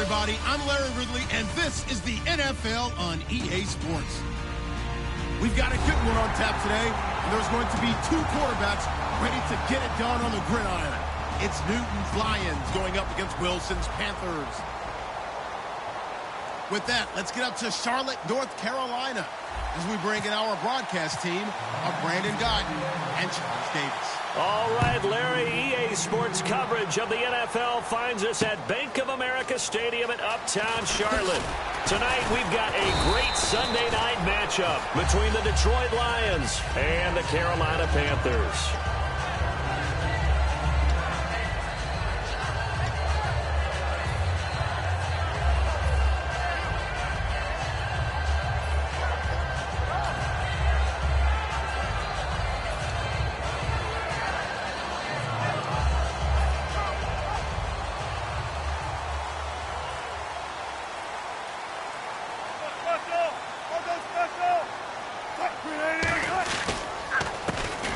everybody. I'm Larry Ridley, and this is the NFL on EA Sports. We've got a good one on tap today, and there's going to be two quarterbacks ready to get it done on the gridiron. It's Newton's Lions going up against Wilson's Panthers. With that, let's get up to Charlotte, North Carolina, as we bring in our broadcast team of Brandon Guyton and Charles Davis. All right, Larry, EA Sports coverage of the NFL finds us at Bank of America Stadium in Uptown Charlotte. Tonight, we've got a great Sunday night matchup between the Detroit Lions and the Carolina Panthers.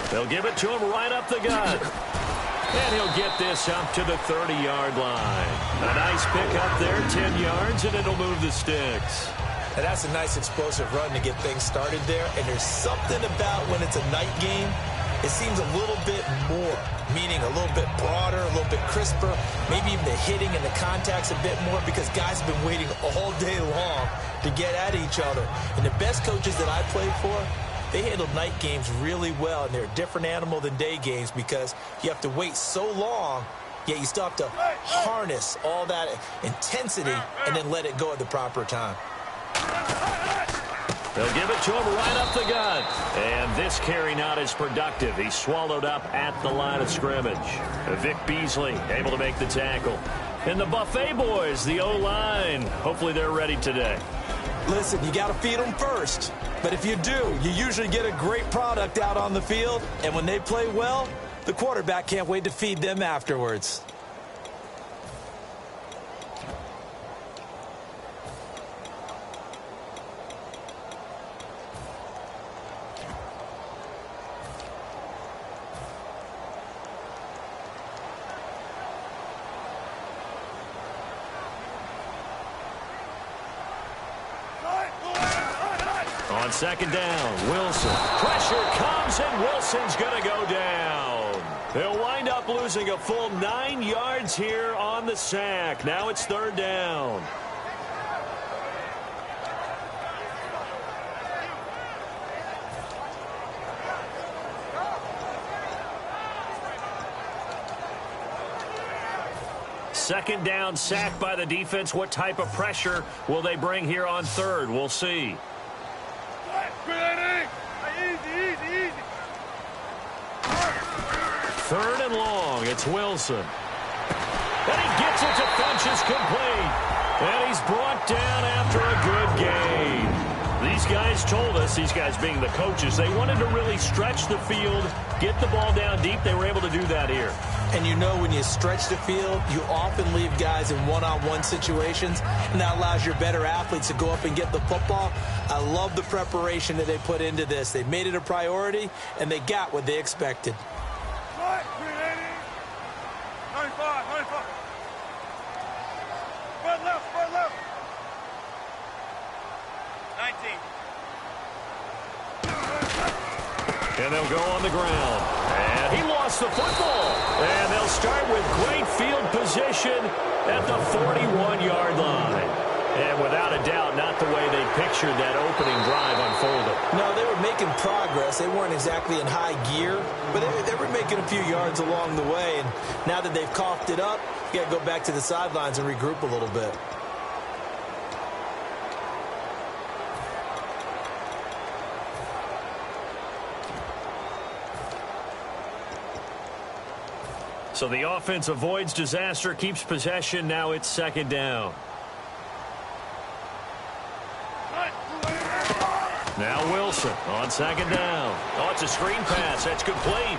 They'll give it to him right up the gut. And he'll get this up to the 30-yard line. A nice pick up there, 10 yards, and it'll move the sticks. And that's a nice explosive run to get things started there. And there's something about when it's a night game, it seems a little bit more, meaning a little bit broader, a little bit crisper, maybe even the hitting and the contact's a bit more because guys have been waiting all day long to get at each other. And the best coaches that I played for, they handle night games really well, and they're a different animal than day games because you have to wait so long, yet you still have to harness all that intensity and then let it go at the proper time. They'll give it to him right up the gut. And this carry not as productive. He's swallowed up at the line of scrimmage. Vic Beasley able to make the tackle. And the Buffet boys, the O-line, hopefully they're ready today. Listen, you got to feed them first. But if you do, you usually get a great product out on the field. And when they play well, the quarterback can't wait to feed them afterwards. On second down, Wilson. Pressure comes, and Wilson's going to go down. They'll wind up losing a full 9 yards here on the sack. Now it's third down. Second down, sack by the defense. What type of pressure will they bring here on third? We'll see. Third and long, it's Wilson. And he gets it to Funchess complete. And he's brought down after a good gain. These guys told us, these guys being the coaches, they wanted to really stretch the field, get the ball down deep. They were able to do that here. And you know when you stretch the field, you often leave guys in one-on-one situations, and that allows your better athletes to go up and get the football. I love the preparation that they put into this. They made it a priority, and they got what they expected. 95. Spread left. 19. And they'll go on the ground. And he lost the football. And they'll start with great field position at the 41-yard line. And without a doubt, not the way they pictured that opening drive unfolded. No, they were making progress. They weren't exactly in high gear, but they were making a few yards along the way. And now that they've coughed it up, you got to go back to the sidelines and regroup a little bit. So the offense avoids disaster, keeps possession. Now it's second down. Now Wilson on second down. Oh, it's a screen pass. That's complete.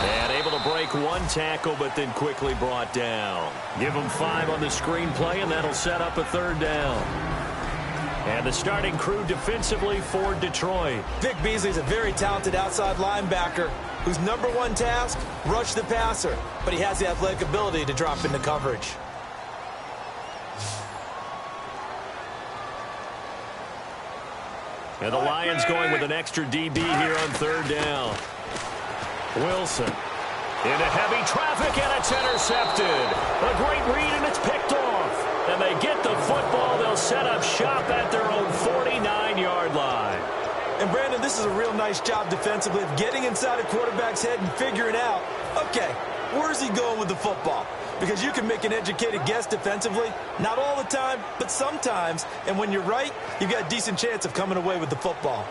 And able to break one tackle, but then quickly brought down. Give him 5 on the screen play, and that'll set up a third down. And the starting crew defensively for Detroit. Vic Beasley's a very talented outside linebacker whose #1 task, rush the passer. But he has the athletic ability to drop into coverage. And the Lions going with an extra DB here on third down. Wilson into heavy traffic, and it's intercepted. A great read, and it's picked off. And they get the football. They'll set up shop at their own 49-yard line. And, Brandon, this is a real nice job defensively of getting inside a quarterback's head and figuring out, okay, where's he going with the football? Because you can make an educated guess defensively, not all the time, but sometimes. And when you're right, you've got a decent chance of coming away with the football.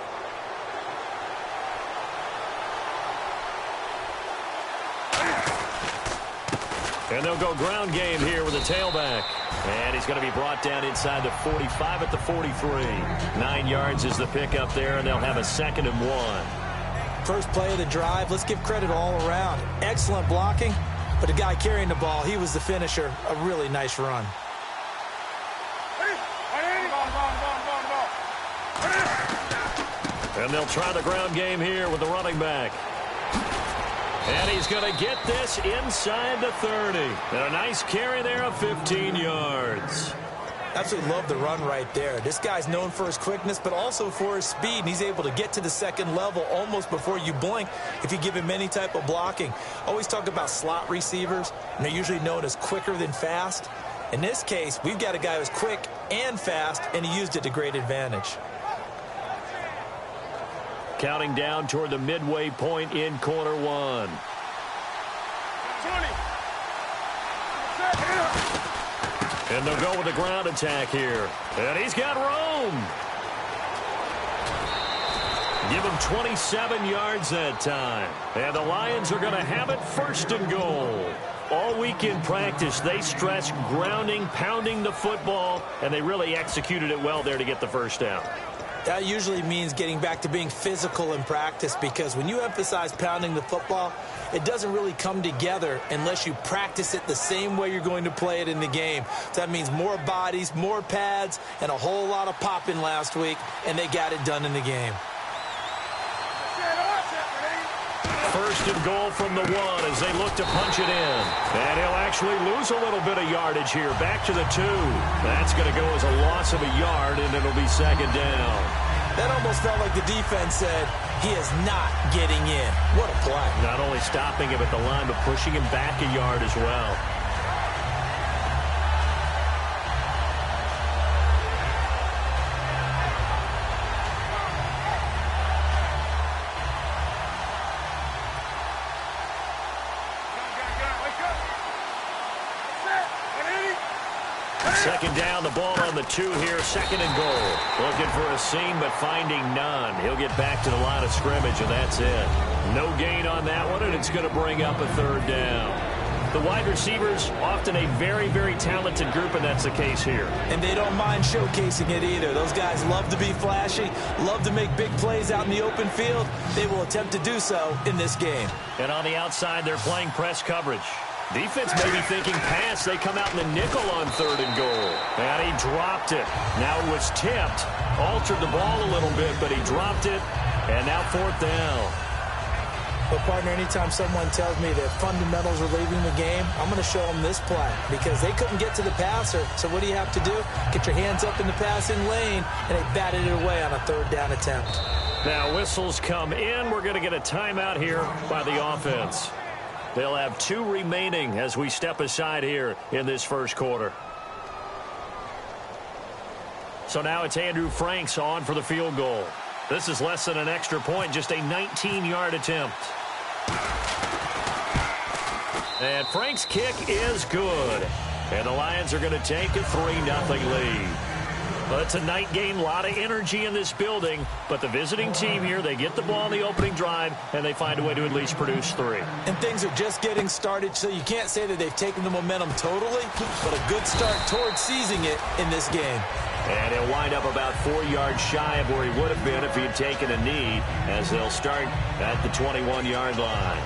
And they'll go ground game here with a tailback. And he's going to be brought down inside the 45 at the 43. 9 yards is the pickup there, and they'll have a 2nd and 1. First play of the drive, let's give credit all around. Excellent blocking, but the guy carrying the ball, he was the finisher. A really nice run. And they'll try the ground game here with the running back. And he's going to get this inside the 30. And a nice carry there of 15 yards. Absolutely love the run right there. This guy's known for his quickness, but also for his speed. And he's able to get to the second level almost before you blink if you give him any type of blocking. Always talk about slot receivers, and they're usually known as quicker than fast. In this case, we've got a guy who's quick and fast, and he used it to great advantage. Counting down toward the midway point in quarter 1. 20. And they'll go with the ground attack here. And he's got room. Give him 27 yards that time. And the Lions are going to have it 1st and goal. All week in practice, they stressed grounding, pounding the football, and they really executed it well there to get the first down. That usually means getting back to being physical in practice, because when you emphasize pounding the football, it doesn't really come together unless you practice it the same way you're going to play it in the game. So that means more bodies, more pads, and a whole lot of popping last week, and they got it done in the game. 1st and goal from the 1 as they look to punch it in. And he'll actually lose a little bit of yardage here. Back to the 2. That's going to go as a loss of a yard, and it'll be 2nd down. That almost felt like the defense said, he is not getting in. What a play. Not only stopping him at the line, but pushing him back a yard as well. Second down, the ball on the 2 here, 2nd and goal. Looking for a seam, but finding none. He'll get back to the line of scrimmage, and that's it. No gain on that one, and it's going to bring up a 3rd down. The wide receivers, often a very, very talented group, and that's the case here. And they don't mind showcasing it either. Those guys love to be flashy, love to make big plays out in the open field. They will attempt to do so in this game. And on the outside, they're playing press coverage. Defense may be thinking pass. They come out in the nickel on 3rd and goal. And he dropped it. Now it was tipped. Altered the ball a little bit, but he dropped it. And now 4th down. But, partner, anytime someone tells me that fundamentals are leaving the game, I'm going to show them this play, because they couldn't get to the passer. So what do you have to do? Get your hands up in the passing lane, and they batted it away on a 3rd down attempt. Now whistles come in. We're going to get a timeout here by the offense. They'll have 2 remaining as we step aside here in this 1st quarter. So now it's Andrew Franks on for the field goal. This is less than an extra point, just a 19-yard attempt. And Frank's kick is good. And the Lions are going to take a 3-0 lead. Well, it's a night game, a lot of energy in this building, but the visiting team here, they get the ball in the opening drive, and they find a way to at least produce 3. And things are just getting started, so you can't say that they've taken the momentum totally, but a good start towards seizing it in this game. And he'll wind up about 4 yards shy of where he would have been if he had taken a knee, as they'll start at the 21-yard line.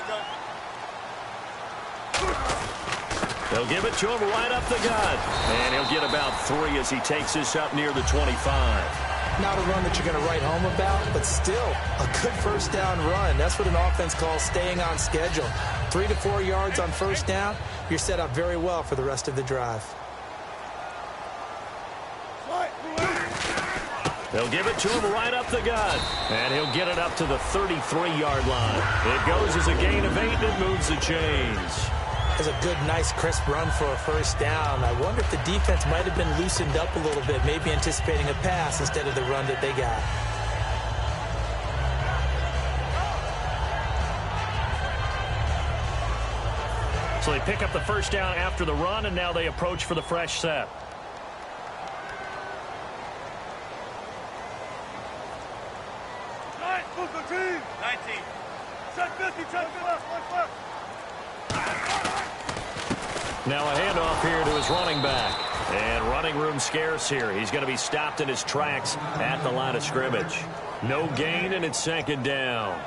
Shotgun. They'll give it to him right up the gut. And he'll get about 3 as he takes this up near the 25. Not a run that you're going to write home about, but still a good first down run. That's what an offense calls staying on schedule. 3 to 4 yards on first down, you're set up very well for the rest of the drive. They'll give it to him right up the gut. And he'll get it up to the 33-yard line. It goes as a gain of 8 and moves the chains. That's a good, nice, crisp run for a first down. I wonder if the defense might have been loosened up a little bit, maybe anticipating a pass instead of the run that they got. So they pick up the first down after the run, and now they approach for the fresh set. Zoku 19. Check 50, check left. Now a handoff here to his running back. And running room scarce here. He's going to be stopped in his tracks at the line of scrimmage. No gain, and it's second down.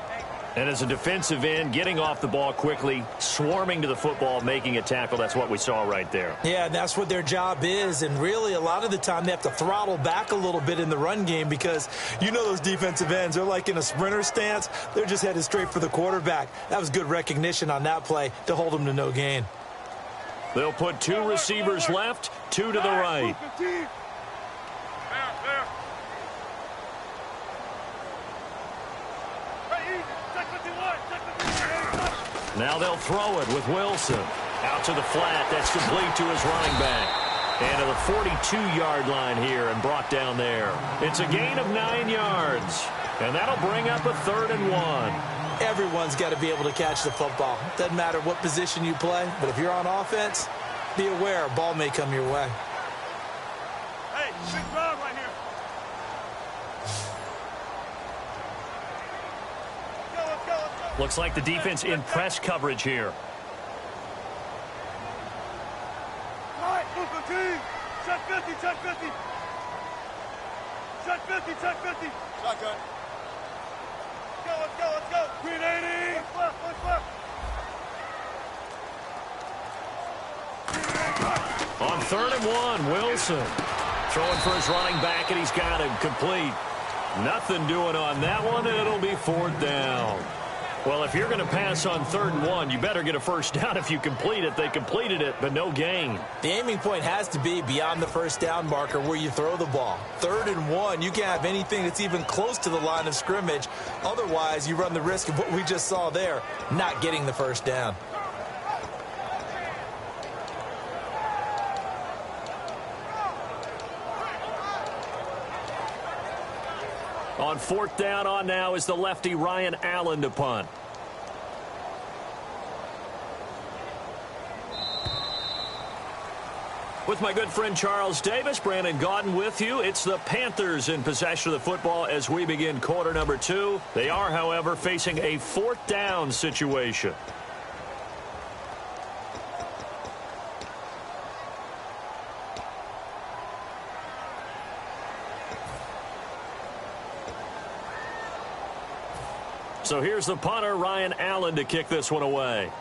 And as a defensive end, getting off the ball quickly, swarming to the football, making a tackle, that's what we saw right there. Yeah, and that's what their job is. And really, a lot of the time, they have to throttle back a little bit in the run game because you know those defensive ends, they're like in a sprinter stance. They're just headed straight for the quarterback. That was good recognition on that play to hold them to no gain. They'll put 2 receivers left, 2 to the right. Now they'll throw it with Wilson. Out to the flat. That's complete to his running back. And to the 42-yard line here and brought down there. It's a gain of 9 yards. And that'll bring up a 3rd and 1. Everyone's got to be able to catch the football. Doesn't matter what position you play, but if you're on offense, be aware a ball may come your way. Hey, big drive right here. Let's go. Looks like the defense in press coverage here. All right, Zoku. Check 50. Check 50. Shotgun. Let's go. Green 80. Left. On 3rd and 1, Wilson throwing for his running back, and he's got him complete. Nothing doing on that one, and it'll be 4th down. Well, if you're going to pass on 3rd and 1, you better get a first down if you complete it. They completed it, but no gain. The aiming point has to be beyond the first down marker where you throw the ball. 3rd and 1, you can't have anything that's even close to the line of scrimmage. Otherwise, you run the risk of what we just saw there, not getting the first down. On 4th down on now is the lefty Ryan Allen to punt. With my good friend Charles Davis, Brandon Gaudin with you. It's the Panthers in possession of the football as we begin quarter number 2. They are, however, facing a 4th down situation. So here's the punter, Ryan Allen, to kick this one away.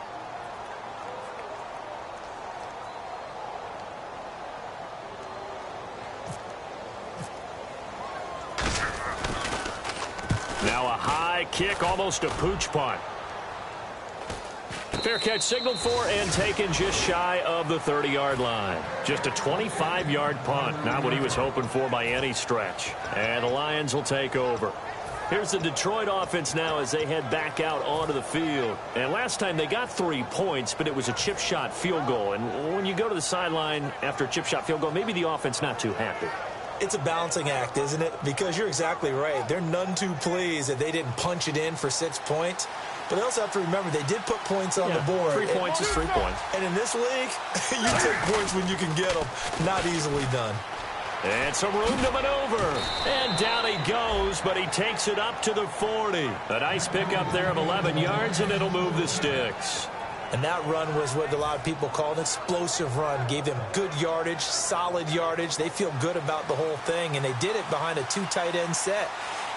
Now a high kick, almost a pooch punt. Fair catch signaled for and taken just shy of the 30-yard line. Just a 25-yard punt, not what he was hoping for by any stretch. And the Lions will take over. Here's the Detroit offense now as they head back out onto the field. And last time they got 3 points, but it was a chip shot field goal. And when you go to the sideline after a chip shot field goal, maybe the offense not too happy. It's a balancing act, isn't it? Because you're exactly right. They're none too pleased that they didn't punch it in for 6 points. But they also have to remember they did put points on the board. 3 points is 3 points. And in this league, you take points when you can get them. Not easily done. And some room to maneuver. And down he goes, but he takes it up to the 40. A nice pickup there of 11 yards, and it'll move the sticks. And that run was what a lot of people call an explosive run. Gave them good yardage, solid yardage. They feel good about the whole thing, and they did it behind a 2 tight end set.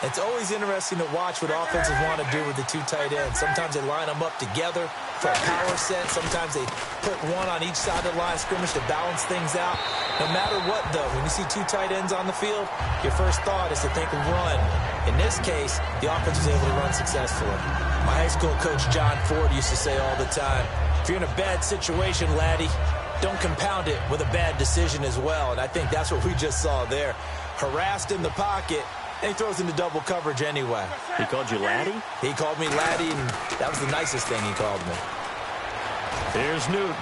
It's always interesting to watch what offenses want to do with the two tight ends. Sometimes they line them up together for a power set. Sometimes they put one on each side of the line of scrimmage to balance things out. No matter what, though, when you see two tight ends on the field, your first thought is to think of run. In this case, the offense was able to run successfully. My high school coach, John Ford, used to say all the time, if you're in a bad situation, laddie, don't compound it with a bad decision as well. And I think that's what we just saw there. Harassed in the pocket, and he throws into double coverage anyway. He called you laddie? He called me laddie, and that was the nicest thing he called me. Here's Newton.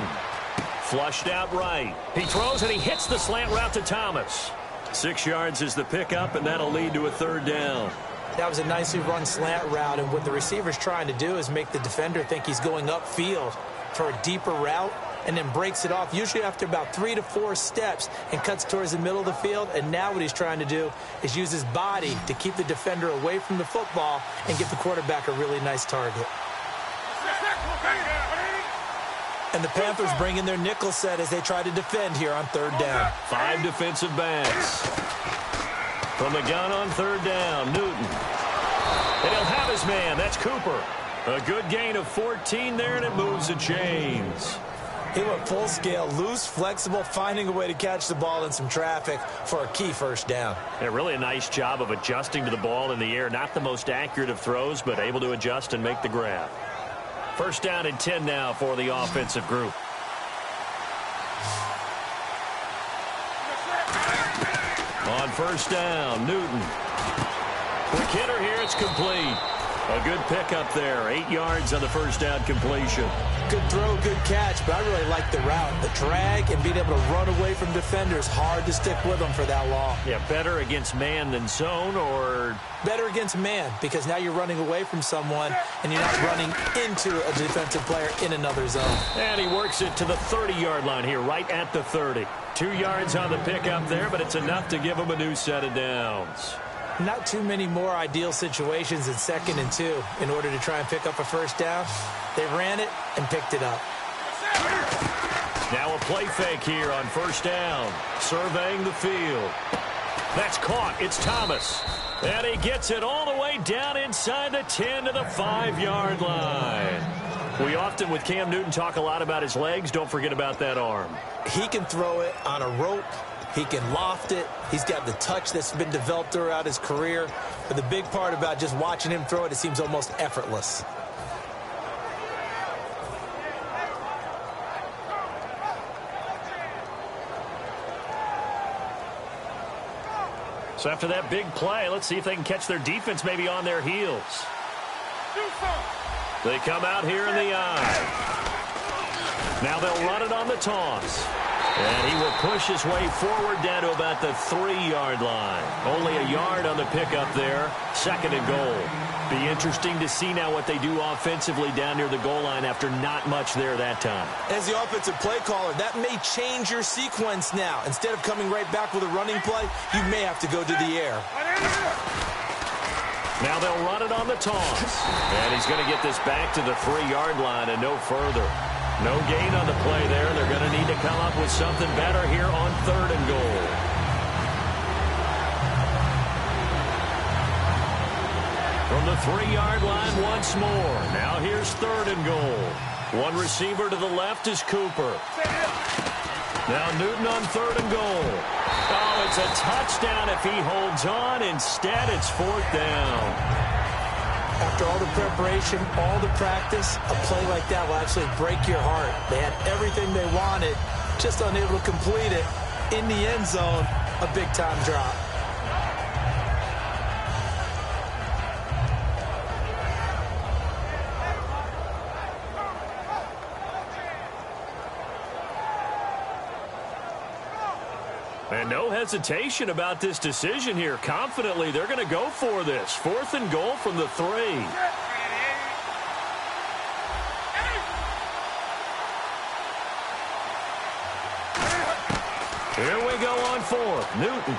Flushed out right. He throws and he hits the slant route to Thomas. 6 yards is the pickup, and that'll lead to a third down. That was a nicely run slant route, and what the receiver's trying to do is make the defender think he's going upfield for a deeper route, and then breaks it off, usually after about 3 to 4 steps, and cuts towards the middle of the field. And now what he's trying to do is use his body to keep the defender away from the football and give the quarterback a really nice target. And the Panthers bring in their nickel set as they try to defend here on third down. 5 defensive backs. From the gun on third down, Newton. And he'll have his man. That's Cooper. A good gain of 14 there, and it moves the chains. He went full scale, loose, flexible, finding a way to catch the ball in some traffic for a key first down. Yeah, really a nice job of adjusting to the ball in the air. Not the most accurate of throws, but able to adjust and make the grab. First down and 10 now for the offensive group. On first down, Newton. Quick hitter here, it's complete. A good pickup there, 8 yards on the first down completion. Good throw, good catch, but I really like the route. The drag and being able to run away from defenders, hard to stick with them for that long. Yeah, better against man than zone, or? Better against man, because now you're running away from someone and you're not running into a defensive player in another zone. And he works it to the 30-yard line here, right at the 30. 2 yards on the pickup there, but it's enough to give him a new set of downs. Not too many more ideal situations in 2nd and 2 in order to try and pick up a first down. They ran it and picked it up. Now a play fake here on first down. Surveying the field. That's caught. It's Thomas. And he gets it all the way down inside the 10 to the 5-yard line. We often, with Cam Newton, talk a lot about his legs. Don't forget about that arm. He can throw it on a rope. He can loft it. He's got the touch that's been developed throughout his career. But the big part about just watching him throw it, it seems almost effortless. So after that big play, let's see if they can catch their defense maybe on their heels. They come out here in the eye. Now they'll run it on the toss. And he will push his way forward down to about the 3-yard line. Only a yard on the pickup there. 2nd and goal. Be interesting to see now what they do offensively down near the goal line after not much there that time. As the offensive play caller, that may change your sequence now. Instead of coming right back with a running play, you may have to go to the air. Now they'll run it on the toss. And he's going to get this back to the 3-yard line and no further. No gain on the play there. They're going to need to come up with something better here on 3rd and goal. From the 3-yard line once more. Now here's 3rd and goal. One receiver to the left is Cooper. Now Newton on 3rd and goal. Oh, it's a touchdown if he holds on. Instead, it's 4th down. After all the preparation, all the practice, a play like that will actually break your heart. They had everything they wanted, just unable to complete it. In the end zone, a big-time drop. And no hesitation about this decision here. Confidently, they're going to go for this. 4th and goal from the 3. Here we go on 4th. Newton.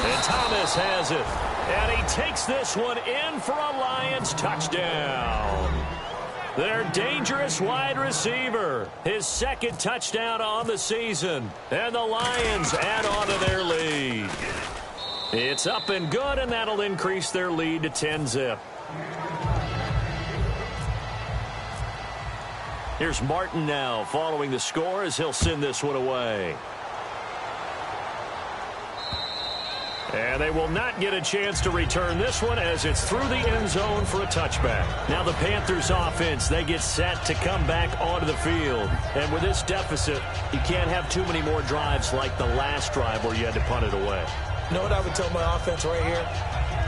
And Thomas has it. And he takes this one in for a Lions touchdown. Their dangerous wide receiver. His 2nd touchdown on the season. And the Lions add on to their lead. It's up and good, and that'll increase their lead to 10-zip. Here's Martin now following the score as he'll send this one away. And they will not get a chance to return this one as it's through the end zone for a touchback. Now the Panthers offense, they get set to come back onto the field. And with this deficit, you can't have too many more drives like the last drive where you had to punt it away. You know what I would tell my offense right here?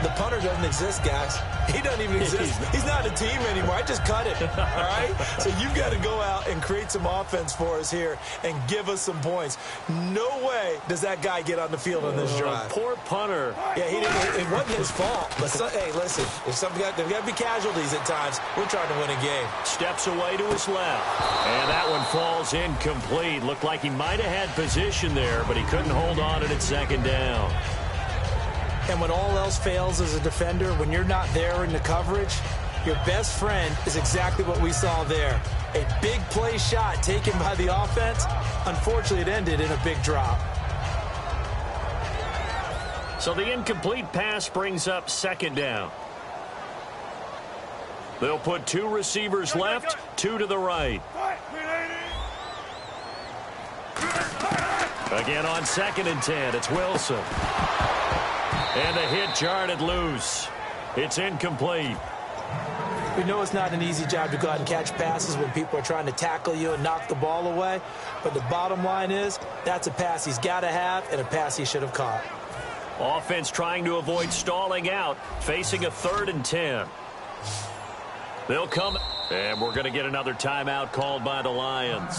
The punter doesn't exist, guys. He doesn't even exist. He's not a team anymore. I just cut it, all right? So you've got to go out and create some offense for us here and give us some points. No way does that guy get on the field on this drive. Poor punter. Yeah, it wasn't his fault. But hey, listen, there's got to be casualties at times. We're trying to win a game. Steps away to his left. And that one falls incomplete. Looked like he might have had position there, but he couldn't hold on at second down. And when all else fails as a defender, when you're not there in the coverage, your best friend is exactly what we saw there. A big play shot taken by the offense. Unfortunately, it ended in a big drop. So the incomplete pass brings up second down. They'll put two receivers left, two to the right. Again on 2nd and 10, it's Wilson. And the hit jarred loose. It's incomplete. We know it's not an easy job to go out and catch passes when people are trying to tackle you and knock the ball away. But the bottom line is, that's a pass he's got to have and a pass he should have caught. Offense trying to avoid stalling out, facing a 3rd and 10. They'll come, and we're going to get another timeout called by the Lions.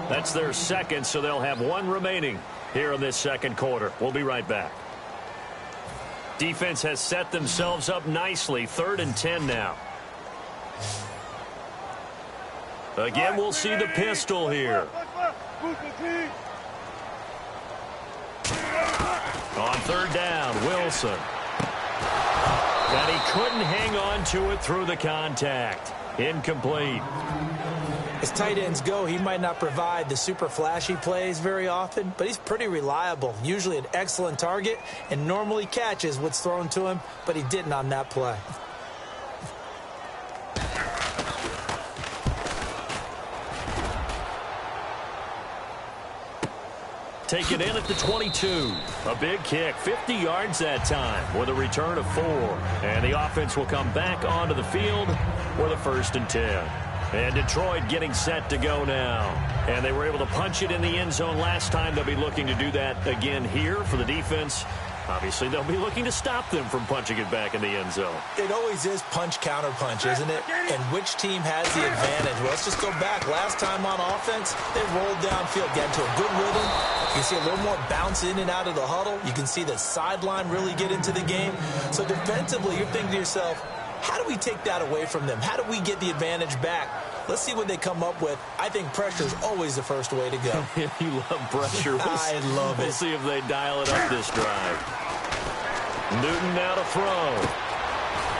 That's their second, so they'll have one remaining here in this second quarter. We'll be right back. Defense has set themselves up nicely. 3rd and 10 now. Again, we'll see the pistol here. On 3rd down, Wilson. And he couldn't hang on to it through the contact. Incomplete. As tight ends go, he might not provide the super flashy plays very often, but he's pretty reliable. Usually an excellent target and normally catches what's thrown to him, but he didn't on that play. Take it in at the 22. A big kick, 50 yards that time with a return of 4. And the offense will come back onto the field with a 1st and 10. And Detroit getting set to go now. And they were able to punch it in the end zone last time. They'll be looking to do that again here for the defense. Obviously, they'll be looking to stop them from punching it back in the end zone. It always is punch-counter-punch, isn't it? And which team has the advantage? Well, let's just go back. Last time on offense, they rolled downfield, got into a good rhythm. You can see a little more bounce in and out of the huddle. You can see the sideline really get into the game. So defensively, you're thinking to yourself, how do we take that away from them? How do we get the advantage back? Let's see what they come up with. I think pressure is always the first way to go. You love pressure. I love it. We'll see if they dial it up this drive. Newton now to throw.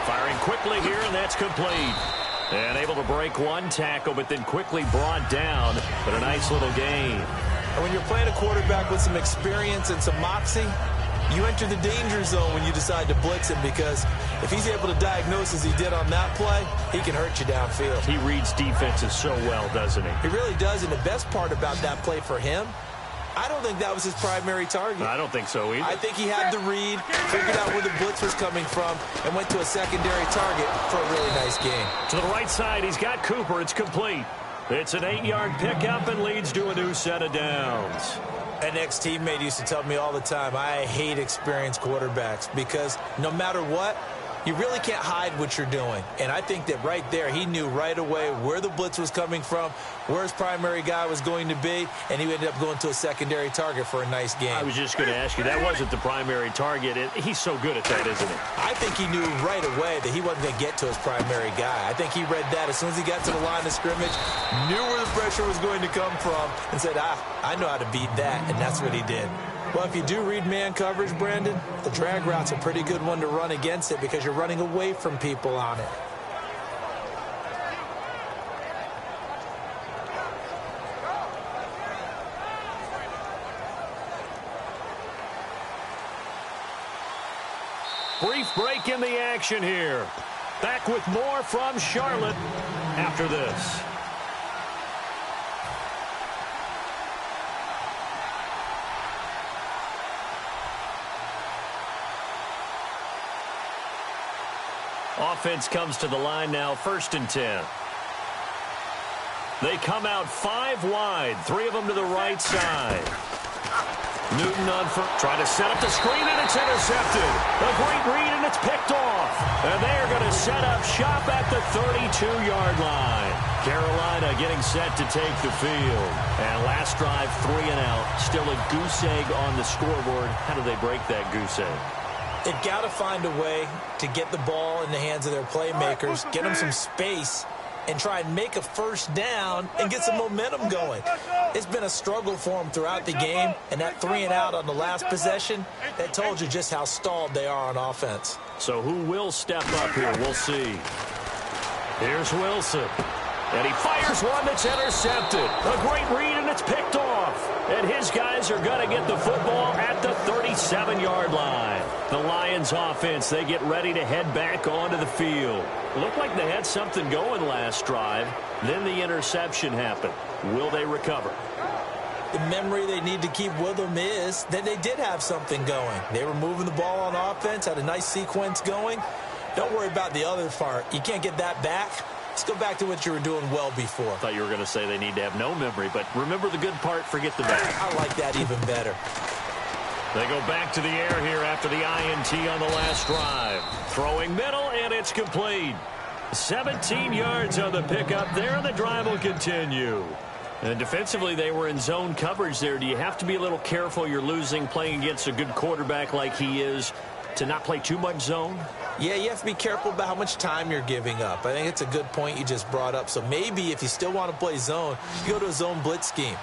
Firing quickly here, and that's complete. And able to break one tackle, but then quickly brought down. But a nice little gain. And when you're playing a quarterback with some experience and some moxie, you enter the danger zone when you decide to blitz him, because if he's able to diagnose as he did on that play, he can hurt you downfield. He reads defenses so well, doesn't he? He really does, and the best part about that play for him, I don't think that was his primary target. I don't think so either. I think he had the read, figured out where the blitz was coming from, and went to a secondary target for a really nice game. To the right side, he's got Cooper. It's complete. It's an 8-yard pickup and leads to a new set of downs. An ex-teammate used to tell me all the time, I hate experienced quarterbacks because no matter what, you really can't hide what you're doing. And I think that right there, he knew right away where the blitz was coming from, where his primary guy was going to be, and he ended up going to a secondary target for a nice game. I was just going to ask you, that wasn't the primary target. He's so good at that, isn't he? I think he knew right away that he wasn't going to get to his primary guy. I think he read that as soon as he got to the line of scrimmage, knew where the pressure was going to come from, and said, I know how to beat that, and that's what he did. Well, if you do read man coverage, Brandon, the drag route's a pretty good one to run against it because you're running away from people on it. Brief break in the action here. Back with more from Charlotte after this. Offense comes to the line now, 1st and 10. They come out 5 wide, 3 of them to the right side. Newton on first, trying to set up the screen, and it's intercepted. A great read, and it's picked off. And they are going to set up shop at the 32-yard line. Carolina getting set to take the field. And last drive, 3 and out. Still a goose egg on the scoreboard. How do they break that goose egg? They've got to find a way to get the ball in the hands of their playmakers, get them some space, and try and make a first down and get some momentum going. It's been a struggle for them throughout the game, and that 3 and out on the last possession, that told you just how stalled they are on offense. So who will step up here? We'll see. Here's Wilson. And he fires one that's intercepted. A great read, and it's picked off. And his guys are going to get the football at the 37-yard line. The Lions offense, they get ready to head back onto the field. Looked like they had something going last drive. Then the interception happened. Will they recover? The memory they need to keep with them is that they did have something going. They were moving the ball on offense, had a nice sequence going. Don't worry about the other part. You can't get that back. Let's go back to what you were doing well before. I thought you were going to say they need to have no memory, but remember the good part, forget the bad. I like that even better. They go back to the air here after the INT on the last drive. Throwing middle, and it's complete. 17 yards on the pickup there, and the drive will continue. And defensively, they were in zone coverage there. Do you have to be a little careful? You're losing, playing against a good quarterback like he is, to not play too much zone? Yeah, you have to be careful about how much time you're giving up. I think it's a good point you just brought up. So maybe if you still want to play zone, you go to a zone blitz scheme.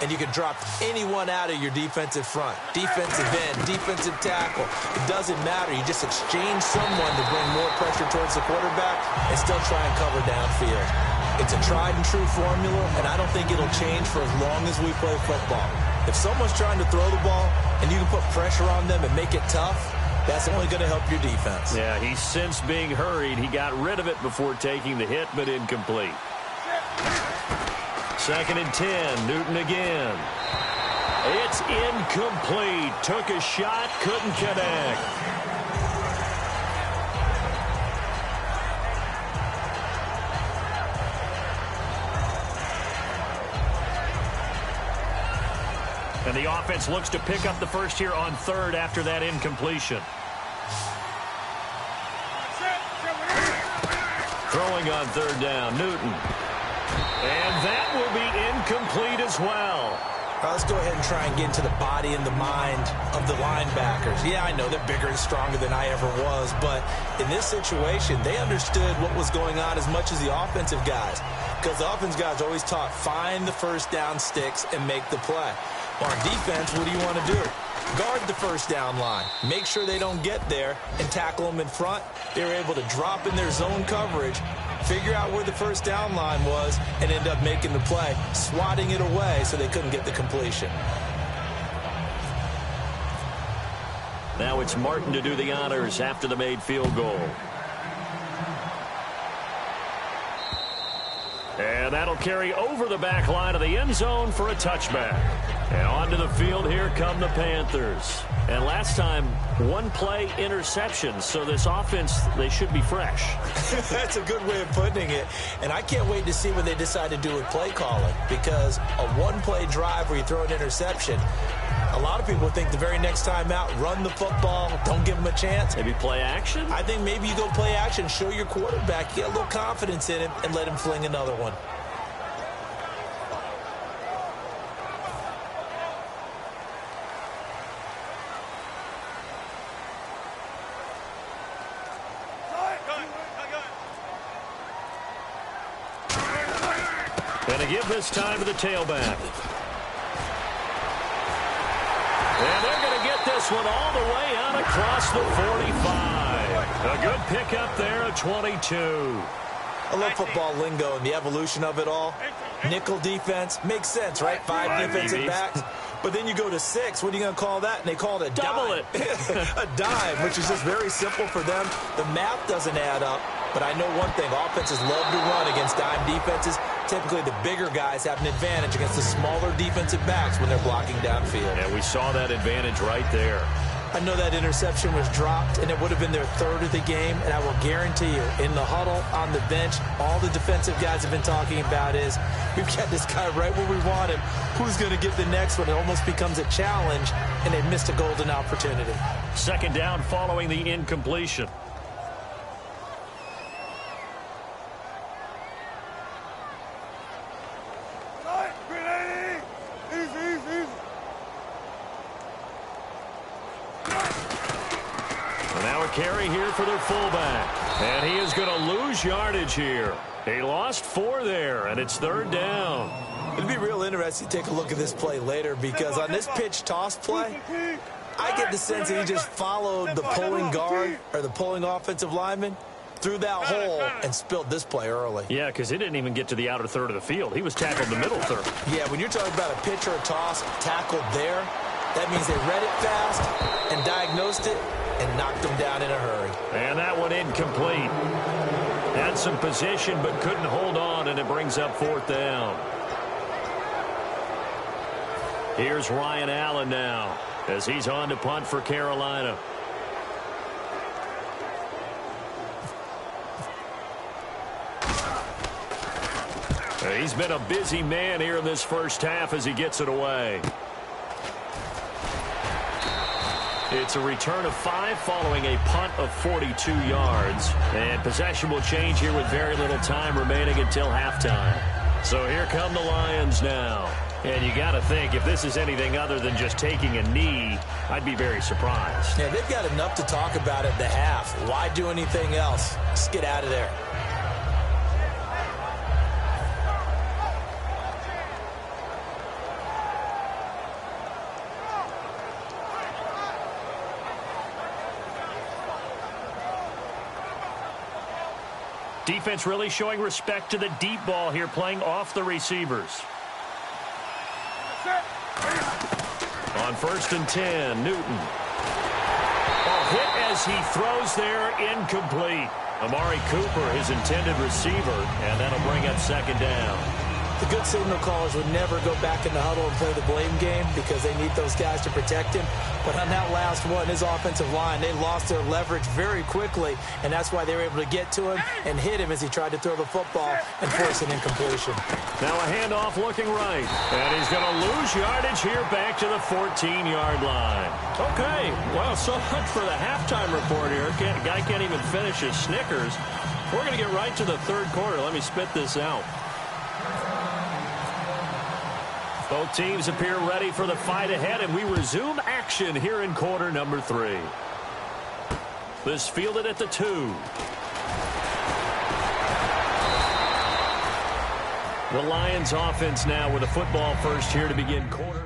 And you can drop anyone out of your defensive front. Defensive end, defensive tackle. It doesn't matter. You just exchange someone to bring more pressure towards the quarterback and still try and cover downfield. It's a tried and true formula, and I don't think it'll change for as long as we play football. If someone's trying to throw the ball and you can put pressure on them and make it tough, that's only going to help your defense. Yeah, he's since being hurried. He got rid of it before taking the hit, but incomplete. 2nd and 10, Newton again. It's incomplete. Took a shot, couldn't connect. And the offense looks to pick up the first here on 3rd after that incompletion. Throwing on 3rd down, Newton. And that will be incomplete as well. Let's go ahead and try and get into the body and the mind of the linebackers. Yeah, I know they're bigger and stronger than I ever was, but in this situation, they understood what was going on as much as the offensive guys. Because the offensive guys always taught, find the first down sticks and make the play. On defense, what do you want to do? Guard the first down line. Make sure they don't get there and tackle them in front. They were able to drop in their zone coverage, figure out where the first down line was, and end up making the play, swatting it away so they couldn't get the completion. Now it's Martin to do the honors after the made field goal. And that'll carry over the back line of the end zone for a touchback. And onto the field, here come the Panthers. And last time, 1 play interception. So this offense, they should be fresh. That's a good way of putting it. And I can't wait to see what they decide to do with play calling. Because a 1-play drive where you throw an interception, a lot of people think the very next time out, run the football, don't give them a chance. Maybe play action? I think maybe you go play action, show your quarterback, get a little confidence in him, and let him fling another one. And to give this time to the tailback. And they're going to get this one all the way out across the 45. A good pickup there at 22. I love football lingo and the evolution of it all. Nickel defense makes sense, right? 5 defensive backs. But then you go to 6. What are you going to call that? And they call it a Double dime. A dime, which is just very simple for them. The math doesn't add up. But I know one thing. Offenses love to run against dime defenses. Typically, the bigger guys have an advantage against the smaller defensive backs when they're blocking downfield. And we saw that advantage right there. I know that interception was dropped, and it would have been their 3rd of the game, and I will guarantee you, in the huddle, on the bench, all the defensive guys have been talking about is, we've got this guy right where we want him. Who's going to get the next one? It almost becomes a challenge, and they missed a golden opportunity. 2nd down following the incompletion. Carry here for their fullback. And he is going to lose yardage here. He lost 4 there, and it's 3rd down. It'll be real interesting to take a look at this play later because on this pitch toss play, I get the sense that he just followed the pulling guard or the pulling offensive lineman through that hole and spilled this play early. Yeah, because he didn't even get to the outer third of the field. He was tackled in the middle third. Yeah, when you're talking about a pitch or a toss tackled there, that means they read it fast and diagnosed it and knocked him down in a hurry. And that one incomplete. Had some position but couldn't hold on, and it brings up 4th down. Here's Ryan Allen now as he's on to punt for Carolina. He's been a busy man here in this first half as he gets it away. It's a return of 5 following a punt of 42 yards. And possession will change here with very little time remaining until halftime. So here come the Lions now. And you got to think, if this is anything other than just taking a knee, I'd be very surprised. Yeah, they've got enough to talk about at the half. Why do anything else? Just get out of there. Defense really showing respect to the deep ball here, playing off the receivers. On 1st and 10, Newton. A hit as he throws there, incomplete. Amari Cooper, his intended receiver, and that'll bring up 2nd down. The good signal callers would never go back in the huddle and play the blame game because they need those guys to protect him. But on that last one, his offensive line, they lost their leverage very quickly, and that's why they were able to get to him and hit him as he tried to throw the football and force an incompletion. Now a handoff looking right, and he's going to lose yardage here back to the 14-yard line. Okay, well, so much for the halftime report here. Guy can't even finish his Snickers. We're going to get right to the 3rd quarter. Let me spit this out. Both teams appear ready for the fight ahead, and we resume action here in quarter number 3. This fielded at the 2. The Lions offense now with a football first here to begin quarter.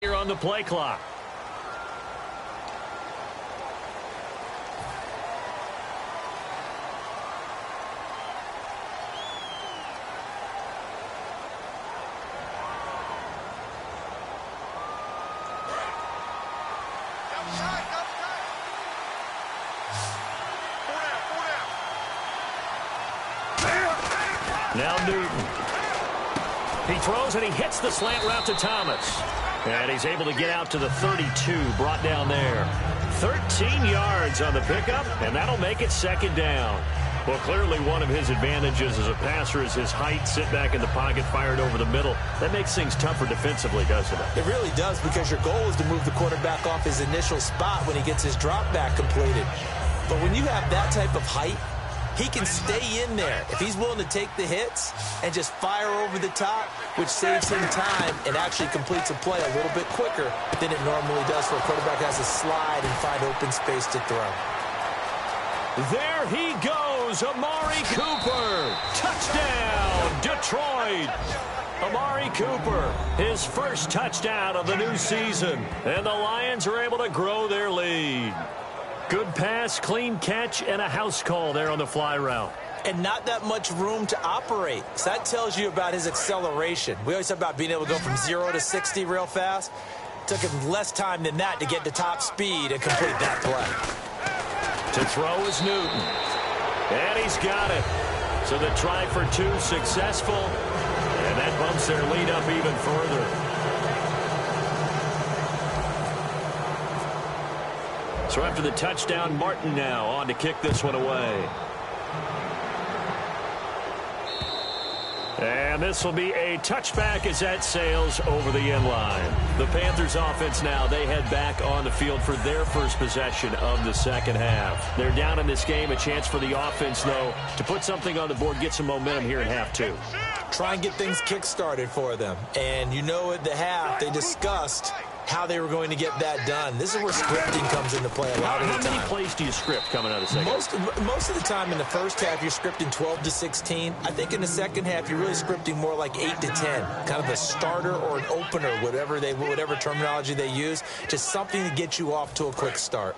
Here on the play clock. Now Newton. He throws and he hits the slant route to Thomas. And he's able to get out to the 32, brought down there. 13 yards on the pickup, and that'll make it second down. Well, clearly one of his advantages as a passer is his height, sit back in the pocket, fired over the middle. That makes things tougher defensively, doesn't it? It really does, because your goal is to move the quarterback off his initial spot when he gets his drop back completed. But when you have that type of height, he can stay in there if he's willing to take the hits and just fire over the top, which saves him time and actually completes a play a little bit quicker than it normally does for a quarterback who has to slide and find open space to throw. There he goes, Amari Cooper. Touchdown, Detroit. Amari Cooper, his first touchdown of the new season. And the Lions are able to grow their lead. Good pass, clean catch, and a house call there on the fly route. And not that much room to operate. So that tells you about his acceleration. We always talk about being able to go from 0 to 60 real fast. It took him less time than that to get to top speed and complete that play. To throw is Newton. And he's got it. So the try for two successful. And that bumps their lead up even further. So after the touchdown, Martin now on to kick this one away. And this will be a touchback as that sails over the end line. The Panthers offense now, they head back on the field for their first possession of the second half. They're down in this game. A chance for the offense, though, to put something on the board, get some momentum here in half two. Try and get things kick-started for them. And you know at the half, they discussed how they were going to get that done. This is where scripting comes into play a lot of the time. How many plays do you script coming out of the second half? Most of the time in the first half, you're scripting 12 to 16. I think in the second half, you're really scripting more like 8 to 10. Kind of a starter or an opener, whatever terminology they use. Just something to get you off to a quick start.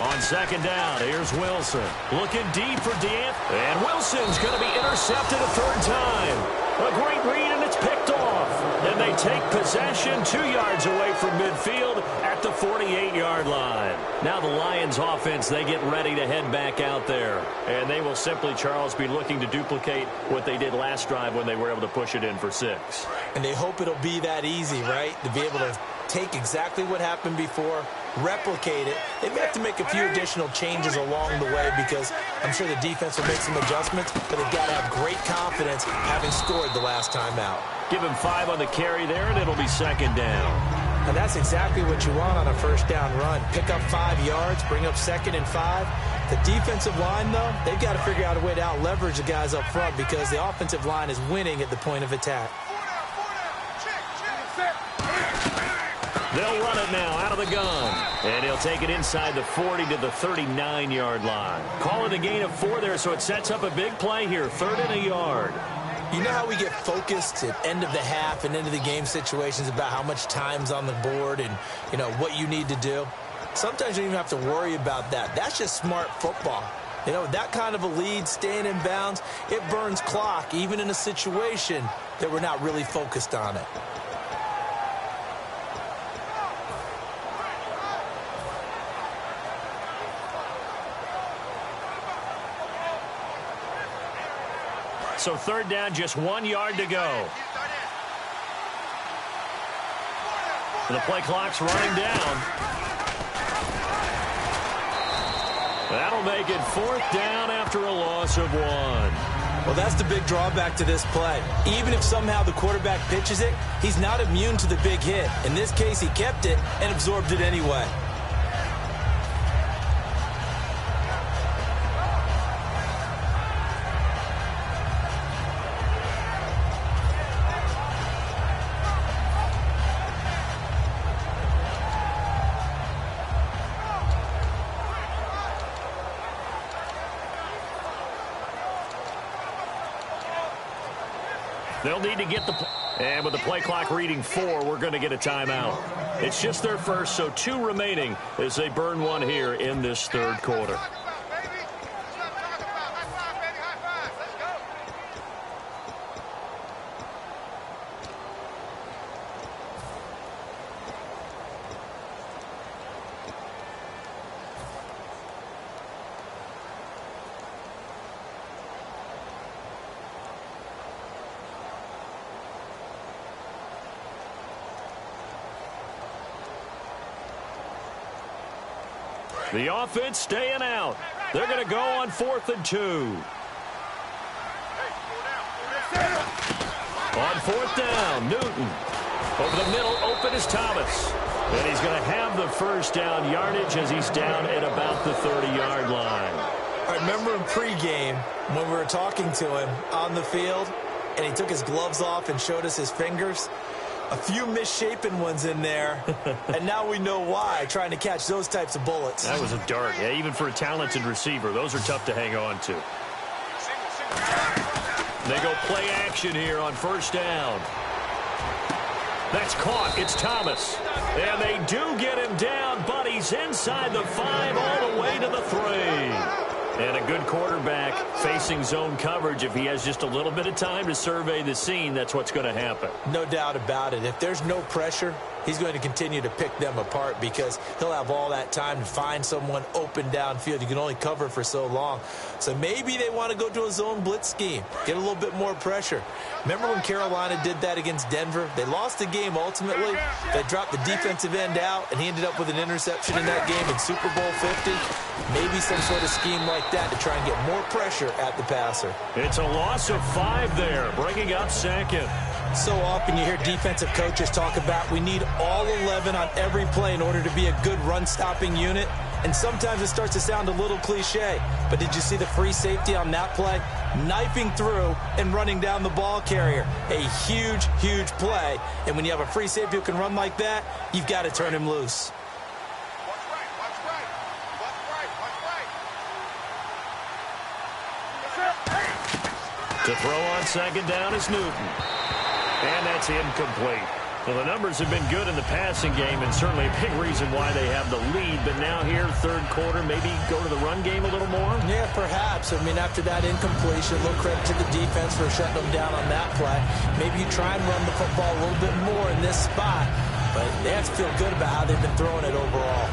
On second down, here's Wilson. Looking deep for DeAnthony. And Wilson's going to be intercepted a third time. A great read, and it's picked off. And they take possession 2 yards away from midfield at the 48-yard line. Now the Lions offense, they get ready to head back out there. And they will simply, Charles, be looking to duplicate what they did last drive when they were able to push it in for 6. And they hope it'll be that easy, right? To be able to take exactly what happened before, replicate it. They may have to make a few additional changes along the way because I'm sure the defense will make some adjustments, but they've got to have great confidence having scored the last time out. Give him 5 on the carry there, and it'll be second down. And that's exactly what you want on a first down run. Pick up 5 yards, bring up 2nd and 5. The defensive line, though, they've got to figure out a way to out-leverage the guys up front because the offensive line is winning at the point of attack. They'll run it now out of the gun. And he'll take it inside the 40 to the 39-yard line. Call it a gain of 4 there, so it sets up a big play here. 3rd and a yard. You know how we get focused at end of the half and into the game situations about how much time's on the board and, you know, what you need to do? Sometimes you don't even have to worry about that. That's just smart football. You know, that kind of a lead, staying in bounds, it burns clock, even in a situation that we're not really focused on it. So 3rd down, just 1 yard to go. And the play clock's running down. That'll make it 4th down after a loss of 1. Well, that's the big drawback to this play. Even if somehow the quarterback pitches it, he's not immune to the big hit. In this case, he kept it and absorbed it anyway. They'll need to get the... And with the play clock reading 4, we're going to get a timeout. It's just their first, so 2 remaining as they burn one here in this third quarter. The offense staying out. They're going to go on 4th and 2. On 4th down, Newton. Over the middle, open is Thomas. And he's going to have the first down yardage as he's down at about the 30-yard line. I remember in pregame when we were talking to him on the field, and he took his gloves off and showed us his fingers. A few misshapen ones in there, and now we know why, trying to catch those types of bullets. That was a dart. Yeah, even for a talented receiver, those are tough to hang on to. They go play action here on 1st down. That's caught. It's Thomas. And they do get him down, but he's inside the 5 all the way to the 3. And a good quarterback facing zone coverage. If he has just a little bit of time to survey the scene, that's what's going to happen. No doubt about it. If there's no pressure, he's going to continue to pick them apart because he'll have all that time to find someone open downfield. You can only cover for so long. So maybe they want to go to a zone blitz scheme, get a little bit more pressure. Remember when Carolina did that against Denver? They lost the game ultimately. They dropped the defensive end out, and he ended up with an interception in that game in Super Bowl 50. Maybe some sort of scheme like that to try and get more pressure at the passer. It's a loss of 5 there, bringing up 2nd. So often you hear defensive coaches talk about we need all 11 on every play in order to be a good run-stopping unit. And sometimes it starts to sound a little cliche. But did you see the free safety on that play? Knifing through and running down the ball carrier. A huge, huge play. And when you have a free safety who can run like that, you've got to turn him loose. To throw on 2nd down is Newton. And that's incomplete. Well, the numbers have been good in the passing game and certainly a big reason why they have the lead. But now here, third quarter, maybe go to the run game a little more? Yeah, perhaps. I mean, after that incompletion, a little credit to the defense for shutting them down on that play. Maybe you try and run the football a little bit more in this spot. But they have to feel good about how they've been throwing it overall.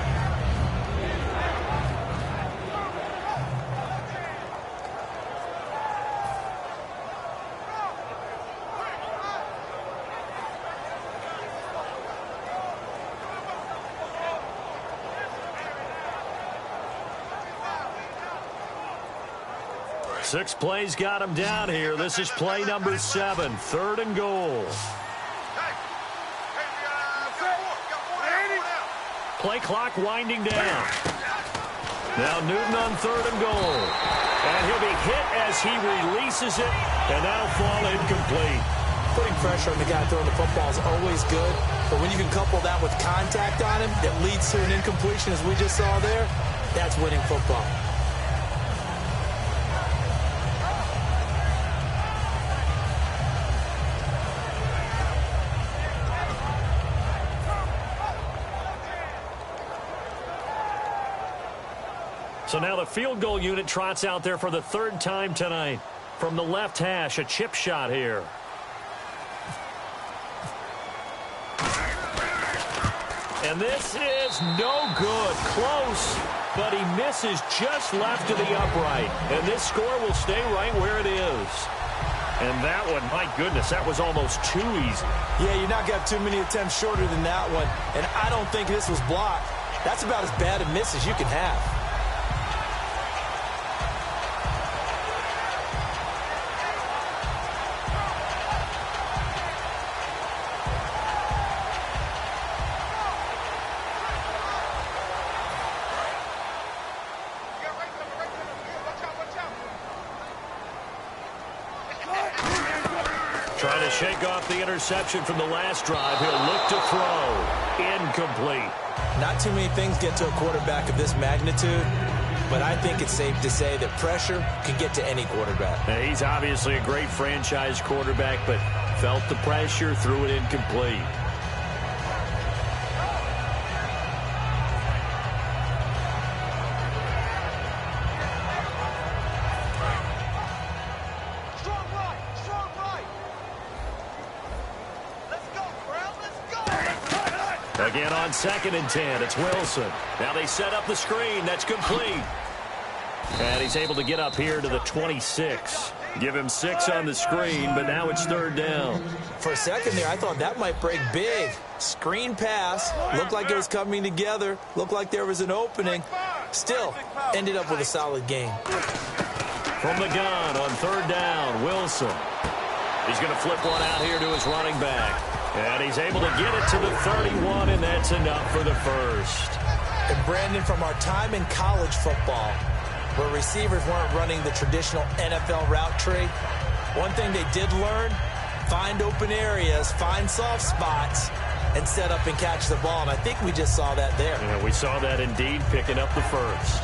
Six plays got him down here. This is play number 7, 3rd and goal. Play clock winding down. Now Newton on 3rd and goal. And he'll be hit as he releases it, and that'll fall incomplete. Putting pressure on the guy throwing the football is always good, but when you can couple that with contact on him that leads to an incompletion, as we just saw there, that's winning football. So now the field goal unit trots out there for the 3rd time tonight. From the left hash, a chip shot here. And this is no good. Close, but he misses just left of the upright. And this score will stay right where it is. And that one, my goodness, that was almost too easy. Yeah, you're not got too many attempts shorter than that one. And I don't think this was blocked. That's about as bad a miss as you can have. Trying to shake off the interception from the last drive. He'll look to throw. Incomplete. Not too many things get to a quarterback of this magnitude but I think it's safe to say that pressure can get to any quarterback. Now, he's obviously a great franchise quarterback, but felt the pressure, threw it incomplete. Again on 2nd and 10, it's Wilson. Now they set up the screen. That's complete. And he's able to get up here to the 26. Give him 6 on the screen, but now it's 3rd down. For a second there, I thought that might break big. Screen pass. Looked like it was coming together. Looked like there was an opening. Still, ended up with a solid game. From the gun on 3rd down, Wilson. He's going to flip one out here to his running back. And he's able to get it to the 31, and that's enough for the first. And Brandon, from our time in college football, where receivers weren't running the traditional NFL route tree, one thing they did learn, find open areas, find soft spots, and set up and catch the ball. And I think we just saw that there. Yeah, we saw that indeed, picking up the first.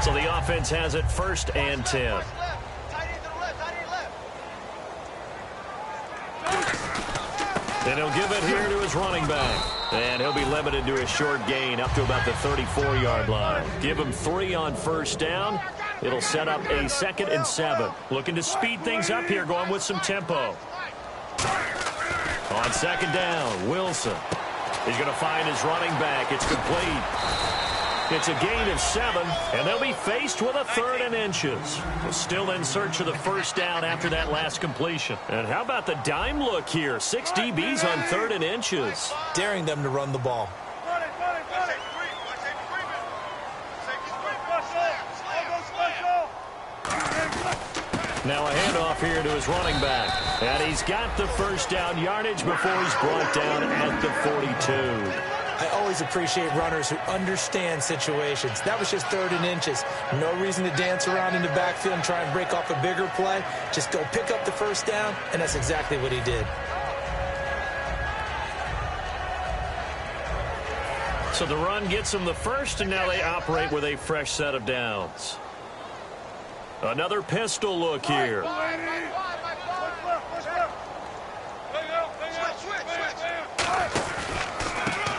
So the offense has it 1st and 10. And he'll give it here to his running back. And he'll be limited to a short gain up to about the 34-yard line. Give him 3 on 1st down. It'll set up a 2nd and 7. Looking to speed things up here, going with some tempo. On 2nd down, Wilson. He's going to find his running back. It's complete. It's a gain of 7, and they'll be faced with a 3rd and inches. We're still in search of the 1st down after that last completion. And how about the dime look here? 6 DBs on 3rd and inches. Daring them to run the ball. Now a handoff here to his running back. And he's got the 1st down yardage before he's brought down at the 42. I always appreciate runners who understand situations. That was just 3rd and inches. No reason to dance around in the backfield and try and break off a bigger play. Just go pick up the 1st down, and that's exactly what he did. So the run gets him the first, and now they operate with a fresh set of downs. Another pistol look here.